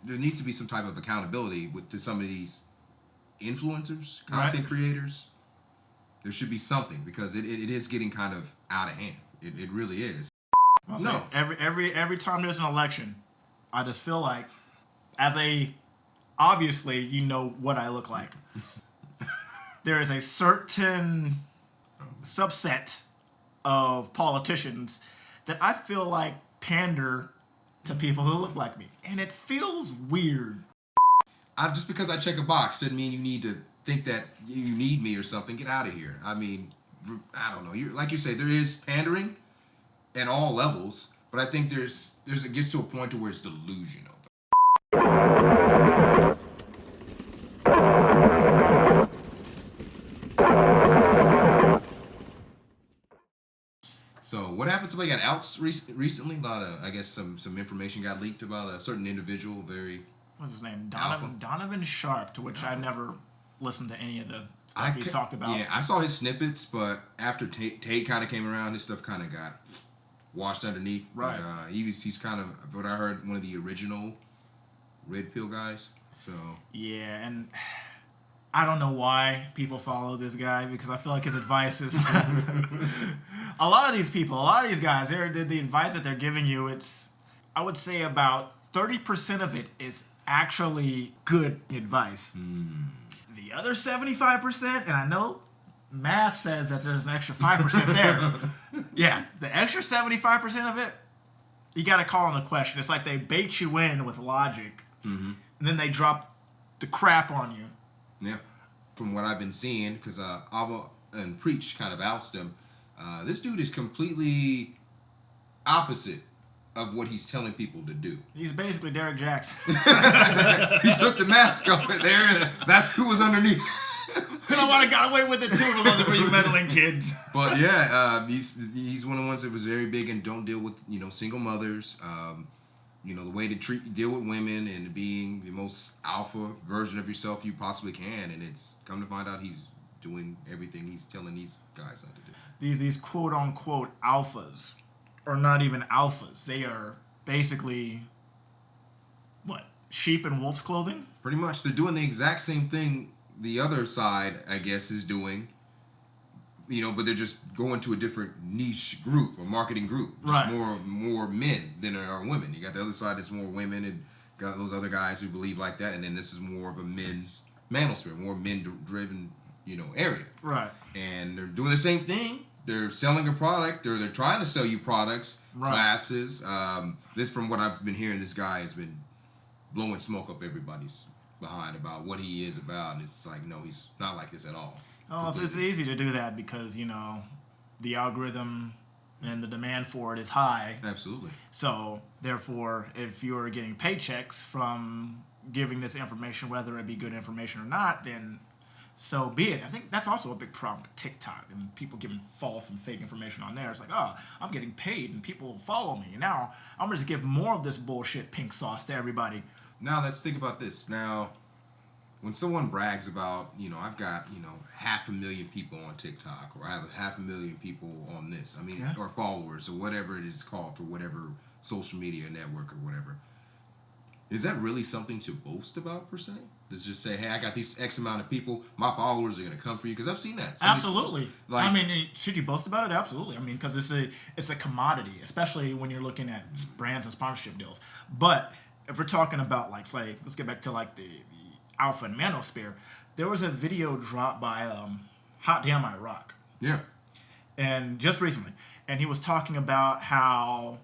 there needs to be some type of accountability to some of these influencers, content creators. There should be something because it is getting kind of out of hand. It really is. No, every time there's an election, I just feel like, obviously you know what I look like. There is a certain subset of politicians that I feel like pander to people who look like me, and it feels weird. Just because I check a box doesn't mean you need to think that you need me or something. Get out of here. I mean, I don't know. Like you say, there is pandering at all levels, but I think it gets to a point to where it's delusional. So what happened? Somebody got outs recently. A lot of, I guess, some information got leaked about a certain individual. What's his name? Donovan Sharp, to which I never listened to any of the stuff he talked about. Yeah, I saw his snippets, but after Tate kind of came around, his stuff kind of got washed underneath. Right. But he's kind of, what I heard, one of the original Red Pill guys. So yeah, and I don't know why people follow this guy, because I feel like his advice is a lot of these guys, the advice that they're giving you, it's, I would say about 30% of it is actually good advice. The other 75%, and I know math says that there's an extra 5% there. Yeah, the extra 75% of it, you got to call on the question. It's like they bait you in with logic, and then they drop the crap on you. Yeah, from what I've been seeing, because Abba and Preach kind of outs them, this dude is completely opposite of what he's telling people to do. He's basically Derek Jackson. He took the mask off there. That's who was underneath. And I would have got away with it too if it wasn't for you meddling kids. But yeah, he's one of the ones that was very big and don't deal with single mothers. The way to deal with women and being the most alpha version of yourself you possibly can. And it's come to find out he's doing everything he's telling these guys not to do. These quote unquote alphas are not even alphas. They are basically sheep in wolf's clothing? Pretty much. They're doing the exact same thing the other side, I guess, is doing. But they're just going to a different niche group or marketing group. Just more men than there are women. You got the other side that's more women, and got those other guys who believe like that, and then this is more of a men's manosphere, more men-driven, area. Right. And they're doing the same thing. They're selling a product, or they're trying to sell you products, classes. This, from what I've been hearing, this guy has been blowing smoke up everybody's behind about what he is about, and it's like, no, he's not like this at all. Oh, it's easy to do that because, the algorithm and the demand for it is high. Absolutely. So, therefore, if you're getting paychecks from giving this information, whether it be good information or not, then so be it. I think that's also a big problem with TickTok and people giving false and fake information on there. It's like, oh, I'm getting paid and people follow me. Now, I'm going to just give more of this bullshit pink sauce to everybody. Now, let's think about this. Now, when someone brags about, I've got, 500,000 people on TikTok, or I have 500,000 people on this, or followers, or whatever it is called for whatever social media network or whatever. Is that really something to boast about, per se? Let's just say, hey, I got these X amount of people, my followers are going to come for you, because I've seen that. Absolutely. Should you boast about it? Absolutely. Because it's a commodity, especially when you're looking at brands and sponsorship deals. But if we're talking about, say, let's get back to, the alpha and manosphere, there was a video dropped by Hot Damn I Rock. Yeah. And just recently. And he was talking about how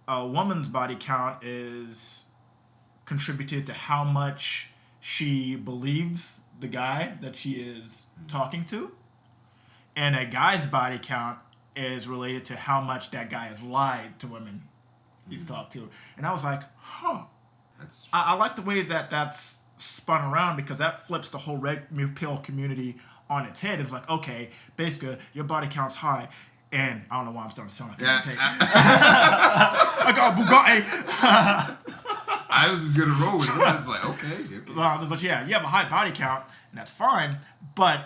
a woman's body count is contributed to how much she believes the guy that she is talking to. And a guy's body count is related to how much that guy has lied to women he's talked to. And I was like, huh. I like the way that's spun around, because that flips the whole red pill community on its head. It's like, okay, basically, your body count's high. And I don't know why I'm starting to sound like I got a Bugatti. I was just going to roll with it. I was like, okay. But yeah, you have a high body count, and that's fine. But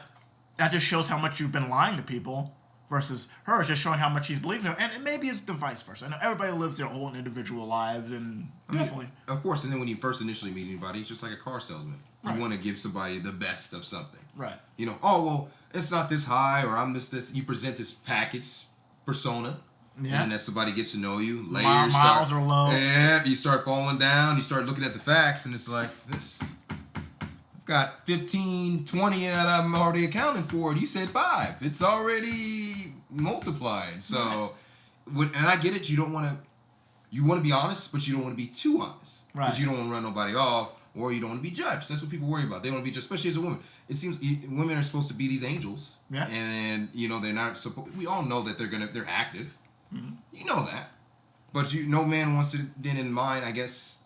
that just shows how much you've been lying to people versus her is just showing how much he's believing her. And maybe it's the vice versa. I know everybody lives their own individual lives, and definitely. Of course, and then when you first initially meet anybody, it's just like a car salesman. You want to give somebody the best of something. Right. You know, oh, well, it's not this high, or I'm this. You present this package persona. Yeah. And then as somebody gets to know you, layers miles are low. Yeah, you start falling down. You start looking at the facts, and it's like, this... I've got 15, 20 that I'm already accounting for. You said 5. It's already multiplied. So, and I get it. You don't want to... You want to be honest, but you don't want to be too honest. Right. Because you don't want to run nobody off, or you don't want to be judged. That's what people worry about. They want to be judged, especially as a woman. It seems women are supposed to be these angels. Yeah. And, you know, they're not supposed... We all know that they're active. Mm-hmm. You know that. But no man wants to, then in mind, I guess...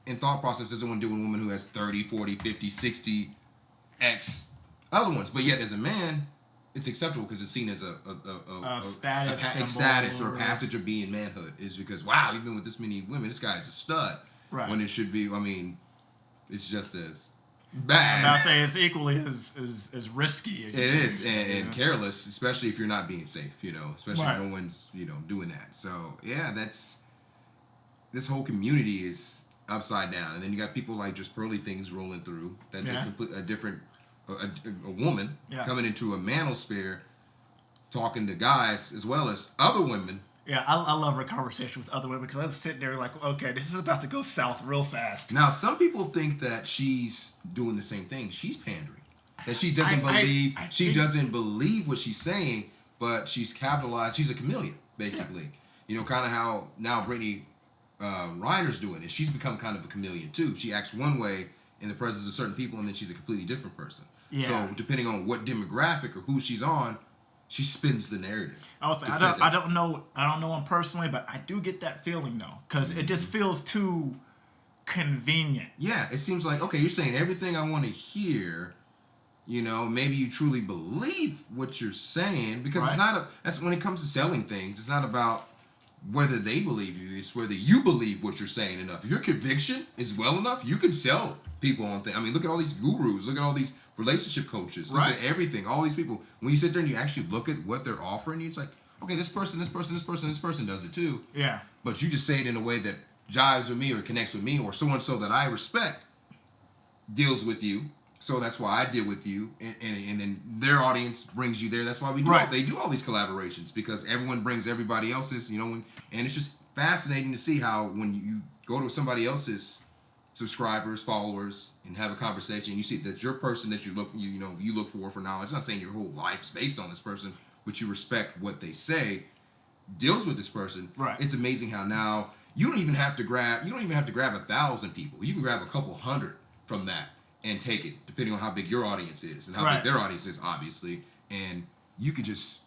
in thought process, doesn't want to deal with a woman who has 30, 40, 50, 60 X other ones. But yet, as a man, it's acceptable because it's seen as a status or a passage of being manhood. Is because, wow, you've been with this many women. This guy is a stud. Right. When it should be, I mean, it's just as bad. I'm about to say it's equally as risky. As it is, and careless, especially if you're not being safe, you know, especially if no one's, you know, doing that. So, yeah, this whole community is upside down, and then you got people like just pearly things rolling through. That's a different woman coming into a manosphere, talking to guys as well as other women. Yeah, I love her conversation with other women because I was sitting there like, okay, this is about to go south real fast. Now, some people think that she's doing the same thing. She's pandering. That she doesn't doesn't believe what she's saying, but she's capitalized. She's a chameleon, basically. Yeah. You know, kind of how now Brittany Reiner's doing it. She's become kind of a chameleon too. She acts one way in the presence of certain people, and then she's a completely different person. Yeah. So depending on what demographic or who she's on, she spins the narrative. I don't know him personally, but I do get that feeling though, because it just feels too convenient. Yeah, it seems like, okay, you're saying everything I want to hear. You know, maybe you truly believe what you're saying, because it's not that's when it comes to selling things. It's not about whether they believe you, it's whether you believe what you're saying enough. If your conviction is well enough, you can sell people on things. I mean, look at all these gurus. Look at all these relationship coaches. Look at everything. All these people. When you sit there and you actually look at what they're offering you, it's like, okay, this person does it too. Yeah. But you just say it in a way that jives with me or connects with me, or so-and-so that I respect deals with you. So that's why I deal with you, and then their audience brings you there. That's why we do they do all these collaborations, because everyone brings everybody else's, you know, and it's just fascinating to see how when you go to somebody else's subscribers, followers, and have a conversation, you see that your person that you look for, you look for knowledge. I'm not saying your whole life's based on this person, but you respect what they say, deals with this person. Right. It's amazing how now you don't even have to grab 1,000 people. You can grab a couple hundred from that and take it, depending on how big your audience is and how big their audience is, obviously. And you could just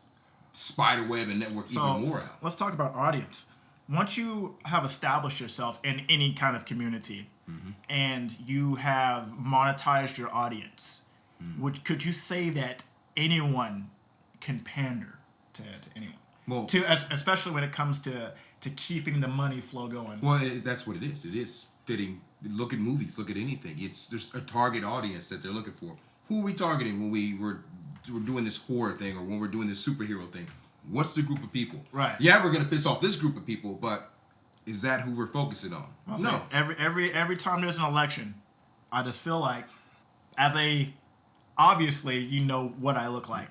spider web and network even more out. Let's talk about audience. Once you have established yourself in any kind of community, and you have monetized your audience, could you say that anyone can pander to anyone? Well, especially when it comes to keeping the money flow going. Well, that's what it is. It is fitting. Look at movies. Look at anything. There's a target audience that they're looking for. Who are we targeting when we're doing this horror thing, or when we're doing this superhero thing? What's the group of people? Right. Yeah, we're gonna piss off this group of people, but is that who we're focusing on? No. Every time there's an election, I just feel like, obviously you know what I look like.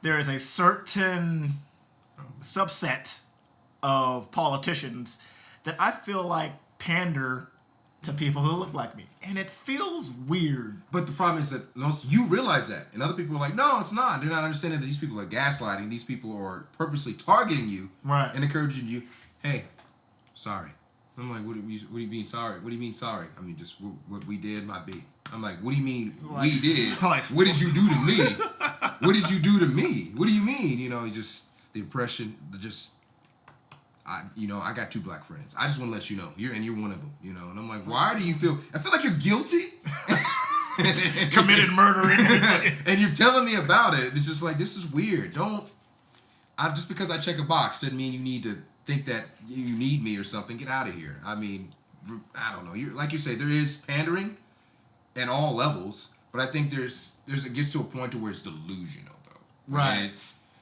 There is a certain subset of politicians that I feel like pander to people who look like me, and it feels weird. But the problem is that you realize that, and other people are like, no, it's not. They're not understanding that these people are gaslighting. These people are purposely targeting you, and encouraging you. Hey, sorry. I'm like, what do you mean sorry? What do you mean sorry? I mean, just what we did might be. I'm like, what do you mean we did? What did you do to me? What did you do to me? What do you mean? You know, just the oppression, I got 2 black friends. I just want to let you know. You're one of them, you know. And I'm like, why do you feel... I feel like you're guilty. Committed murder. And you're telling me about it. It's just like, this is weird. Just because I check a box doesn't mean you need to think that you need me or something. Get out of here. I mean, I don't know. Like you say, there is pandering at all levels, but I think it gets to a point to where it's delusional, though. Right.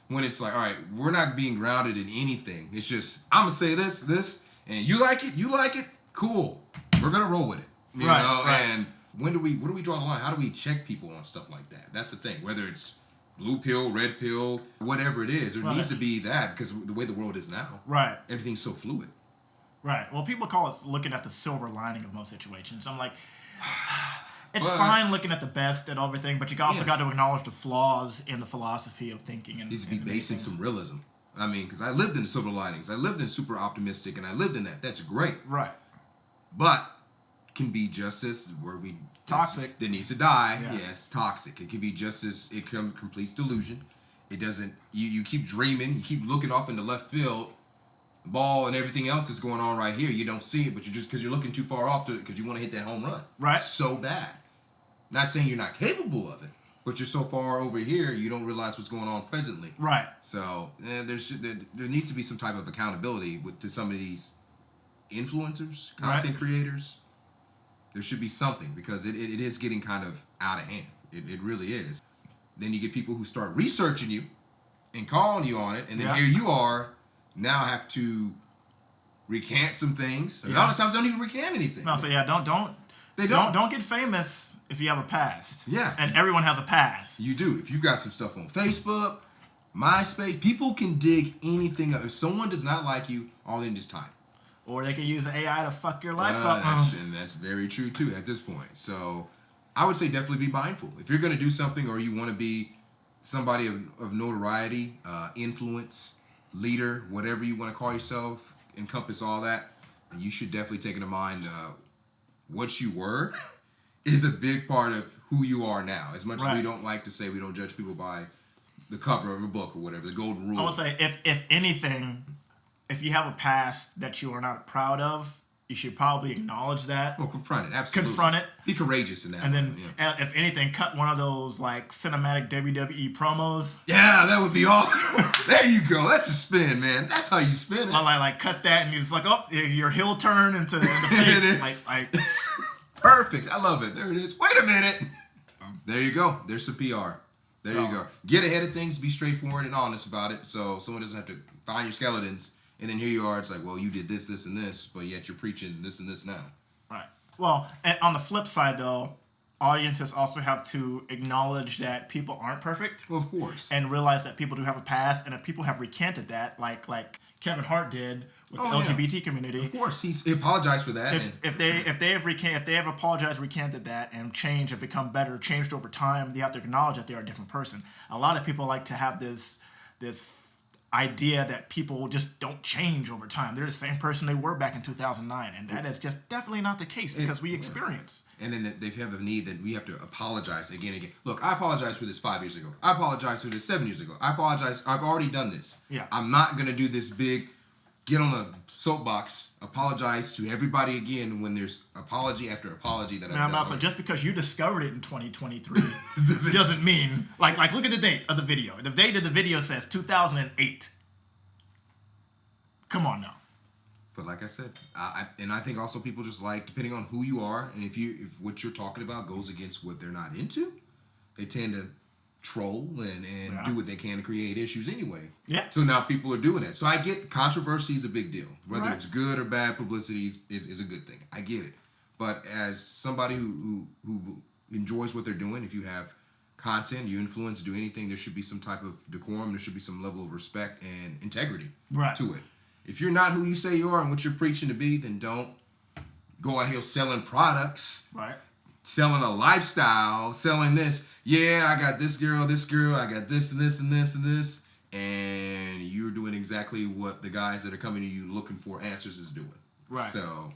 when it's like, all right, we're not being grounded in anything. It's just, I'm going to say this, and you like it, cool. We're going to roll with it. You know? And where do we draw the line? How do we check people on stuff like that? That's the thing. Whether it's blue pill, red pill, whatever it is, there needs to be that, because the way the world is now, everything's so fluid. Right. Well, people call it looking at the silver lining of most situations. I'm like, it's fine looking at the best and everything, but you also got to acknowledge the flaws in the philosophy of thinking. And needs to be based in some realism. I mean, because I lived in the silver linings. I lived in super optimistic, and I lived in that. That's great. Right. But can be just as toxic. That needs to die. Yeah. Yes, toxic. It can be just as it completes delusion. It doesn't. You keep dreaming. You keep looking off into left field. Ball and everything else that's going on right here, you don't see it, but you're just because you're looking too far off to it because you want to hit that home run. Right. So bad. Not saying you're not capable of it, but you're so far over here you don't realize what's going on presently. Right. So there needs to be some type of accountability to some of these influencers, content creators. There should be something, because it is getting kind of out of hand. It really is. Then you get people who start researching you and calling you on it, and then here you are. Now have to recant some things. A lot of times they don't even recant anything. No, so don't get famous if you have a past. Yeah. And everyone has a past. You do. If you've got some stuff on Facebook, MySpace, people can dig anything up. If someone does not like you, all they need is time. Or they can use the AI to fuck your life up. And that's very true too at this point. So I would say definitely be mindful. If you're going to do something, or you want to be somebody of notoriety, influence, leader, whatever you want to call yourself, encompass all that, and you should definitely take into mind what you were is a big part of who you are now. As much as we don't like to say we don't judge people by the cover of a book or whatever, the golden rule. I would say, if anything, if you have a past that you are not proud of, you should probably acknowledge that. Well, confront it. Absolutely. Confront it. Be courageous in that. And then, if anything, cut one of those like cinematic WWE promos. Yeah, that would be awesome. There you go. That's a spin, man. That's how you spin it. Like cut that, and you're just like, oh, your heel turn into the face. It is. Like Perfect. I love it. There it is. Wait a minute. There you go. There's some PR. There you go. Get ahead of things. Be straightforward and honest about it, so someone doesn't have to find your skeletons. And then here you are, it's like, well, you did this, this, and this, but yet you're preaching this and this now. Right. Well, and on the flip side, though, audiences also have to acknowledge that people aren't perfect. Well, of course. And realize that people do have a past, and if people have recanted that, like Kevin Hart did with the LGBT community. Of course, he apologized for that. If they have apologized, recanted that, and changed and become better, changed over time, they have to acknowledge that they're a different person. A lot of people like to have this idea that people just don't change over time. They're the same person they were back in 2009, and that is just definitely not the case, because we experience. And then they have the need that we have to apologize again and again. Look, I apologized for this 5 years ago. I apologized for this 7 years ago. I apologize. I've already done this. Yeah. I'm not going to do this big, get on a soapbox, apologize to everybody again when there's apology after apology that I've done. So just because you discovered it in 2023 doesn't mean, like look at the date of the video. The date of the video says 2008. Come on now. But like I said, I think also people just like, depending on who you are, and if what you're talking about goes against what they're not into, they tend to troll and do what they can to create issues anyway. Yeah. So now people are doing it. So I get controversy is a big deal. Whether it's good or bad publicity is a good thing. I get it. But as somebody who enjoys what they're doing, if you have content, you influence, do anything, there should be some type of decorum. There should be some level of respect and integrity to it. If you're not who you say you are and what you're preaching to be, then don't go out here selling products. Right. Selling a lifestyle, selling this. Yeah, I got this girl, I got this and this and this and this. And you're doing exactly what the guys that are coming to you looking for answers is doing. Right. So,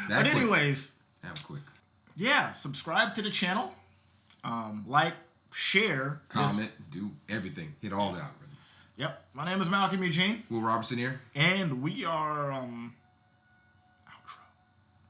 but anyways. That quick. Yeah, subscribe to the channel. Like, share. Comment, do everything. Hit all that. Yep. My name is Malcolm Eugene. Will Robertson here. And we are